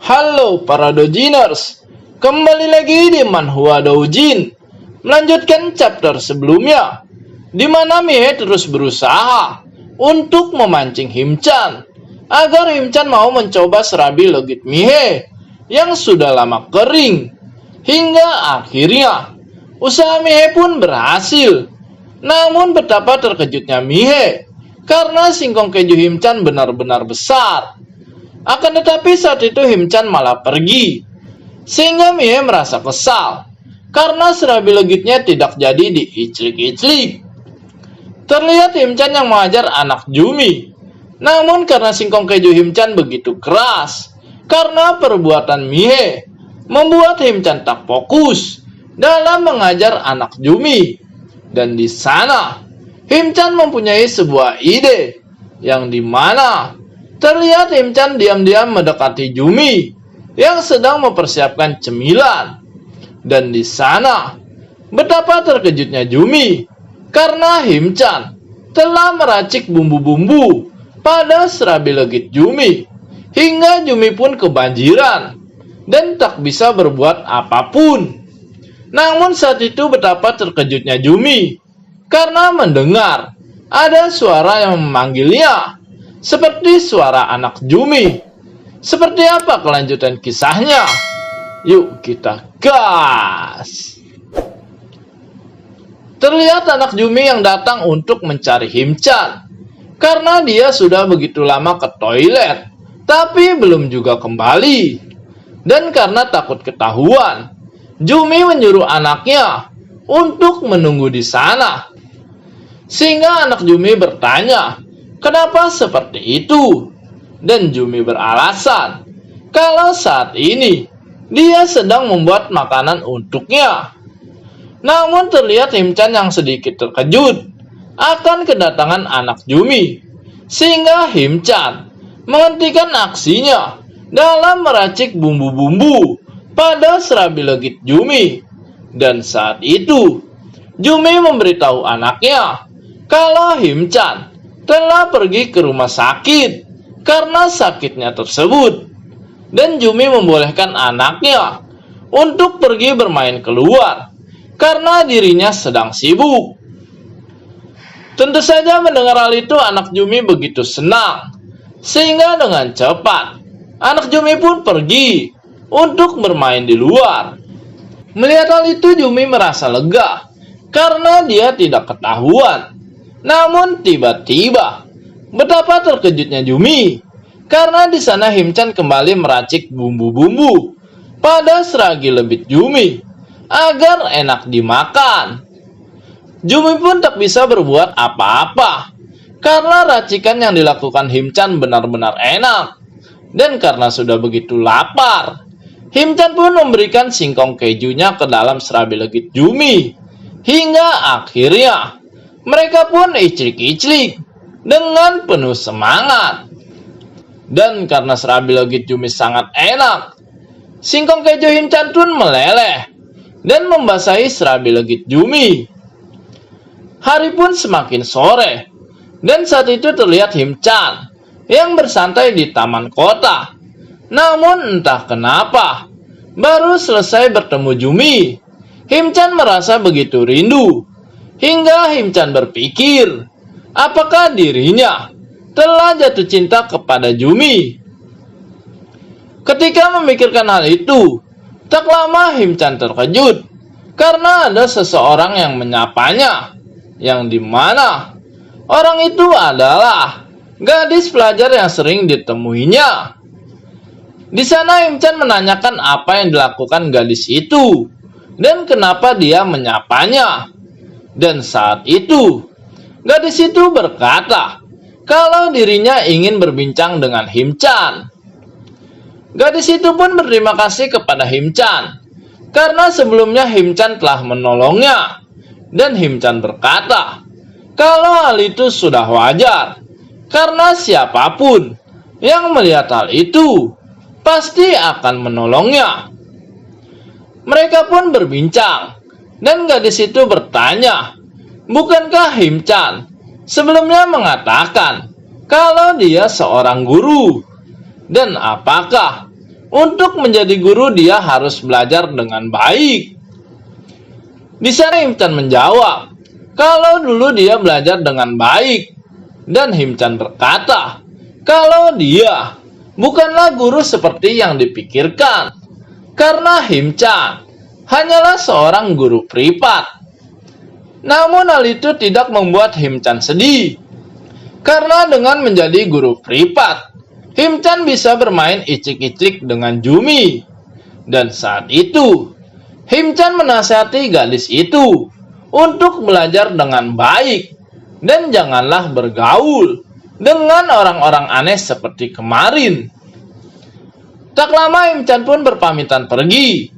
Halo para Dojiners, kembali lagi di Manhwa Doujin. Melanjutkan chapter sebelumnya, di mana Mihei terus berusaha untuk memancing Himchan agar Himchan mau mencoba serabi legit Mihei yang sudah lama kering. Hingga akhirnya usaha Mihei pun berhasil. Namun betapa terkejutnya Mihei karena singkong keju Himchan benar-benar besar. Akan tetapi saat itu Himchan malah pergi, sehingga Mihei merasa kesal karena serabi legitnya tidak jadi diiclik-iclik. Terlihat Himchan yang mengajar anak Jumi, namun karena singkong keju Himchan begitu keras, karena perbuatan Mihei membuat Himchan tak fokus dalam mengajar anak Jumi. Dan di sana Himchan mempunyai sebuah ide yang dimana terlihat Himchan diam-diam mendekati Jumi yang sedang mempersiapkan cemilan. Dan di sana betapa terkejutnya Jumi karena Himchan telah meracik bumbu-bumbu pada serabi legit Jumi hingga Jumi pun kebanjiran dan tak bisa berbuat apapun. Namun saat itu betapa terkejutnya Jumi karena mendengar ada suara yang memanggilnya seperti suara anak Jumi. Seperti apa kelanjutan kisahnya? Yuk kita gas! Terlihat anak Jumi yang datang untuk mencari Himchan karena dia sudah begitu lama ke toilet tapi belum juga kembali. Dan karena takut ketahuan, Jumi menyuruh anaknya untuk menunggu di sana. Sehingga anak Jumi bertanya, kenapa seperti itu? Dan Jumi beralasan kalau saat ini dia sedang membuat makanan untuknya. Namun terlihat Himchan yang sedikit terkejut akan kedatangan anak Jumi, sehingga Himchan menghentikan aksinya dalam meracik bumbu-bumbu pada serabi legit Jumi. Dan saat itu Jumi memberitahu anaknya kalau Himchan telah pergi ke rumah sakit karena sakitnya tersebut. Dan Jumi membolehkan anaknya untuk pergi bermain keluar karena dirinya sedang sibuk. Tentu saja mendengar hal itu anak Jumi begitu senang, sehingga dengan cepat anak Jumi pun pergi untuk bermain di luar. Melihat hal itu Jumi merasa lega karena dia tidak ketahuan. Namun tiba-tiba betapa terkejutnya Jumi karena di sana Himchan kembali meracik bumbu-bumbu pada seragi lebit Jumi agar enak dimakan. Jumi pun tak bisa berbuat apa-apa karena racikan yang dilakukan Himchan benar-benar enak. Dan karena sudah begitu lapar, Himchan pun memberikan singkong kejunya ke dalam serabi legit Jumi hingga akhirnya mereka pun iclik-iclik dengan penuh semangat. Dan karena serabi legit Jumi sangat enak, singkong keju Himchan pun meleleh dan membasahi serabi legit Jumi. Hari pun semakin sore, dan saat itu terlihat Himchan yang bersantai di taman kota. Namun entah kenapa, baru selesai bertemu Jumi, Himchan merasa begitu rindu. Hingga Himchan berpikir, apakah dirinya telah jatuh cinta kepada Jumi? Ketika memikirkan hal itu, tak lama Himchan terkejut karena ada seseorang yang menyapanya, yang dimana orang itu adalah gadis pelajar yang sering ditemuinya. Di sana Himchan menanyakan apa yang dilakukan gadis itu dan kenapa dia menyapanya. Dan saat itu gadis itu berkata kalau dirinya ingin berbincang dengan Himchan. Gadis itu pun berterima kasih kepada Himchan karena sebelumnya Himchan telah menolongnya. Dan Himchan berkata kalau hal itu sudah wajar karena siapapun yang melihat hal itu pasti akan menolongnya. Mereka pun berbincang dan gadis itu bertanya, bukankah Himchan sebelumnya mengatakan kalau dia seorang guru? Dan apakah Untuk menjadi guru dia harus belajar dengan baik. Di sana Himchan menjawab, kalau dulu dia belajar dengan baik. Dan Himchan berkata, kalau dia bukanlah guru seperti yang dipikirkan. Karena Himchan hanyalah seorang guru privat. Namun hal itu tidak membuat Himchan sedih. Karena dengan menjadi guru privat, Himchan bisa bermain icik-icik dengan Jumi. Dan saat itu, Himchan menasihati gadis itu untuk belajar dengan baik dan janganlah bergaul dengan orang-orang aneh seperti kemarin. Tak lama Himchan pun berpamitan pergi.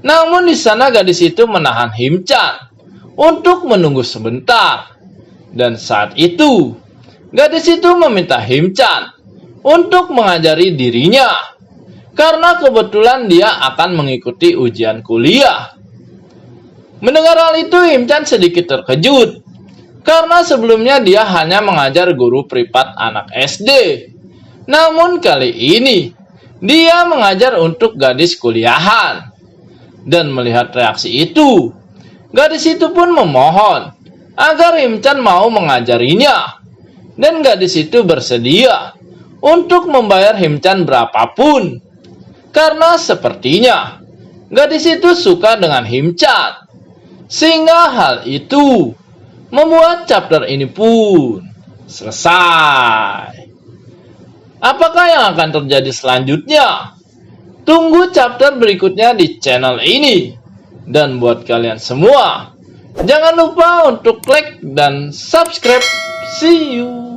Namun di sana gadis itu menahan Himchan untuk menunggu sebentar. Dan saat itu, gadis itu meminta Himchan untuk mengajari dirinya, karena kebetulan dia akan mengikuti ujian kuliah. Mendengar hal itu, Himchan sedikit terkejut, karena sebelumnya dia hanya mengajar guru privat anak SD. Namun kali ini, dia mengajar untuk gadis kuliahan. Dan melihat reaksi itu, gadis itu pun memohon agar Himchan mau mengajarinya. Dan gadis itu bersedia untuk membayar Himchan berapapun. Karena sepertinya gadis itu suka dengan Himchan. Sehingga hal itu membuat chapter ini pun selesai. Apakah yang akan terjadi selanjutnya? Tunggu chapter berikutnya di channel ini. Dan buat kalian semua, jangan lupa untuk like dan subscribe. See you.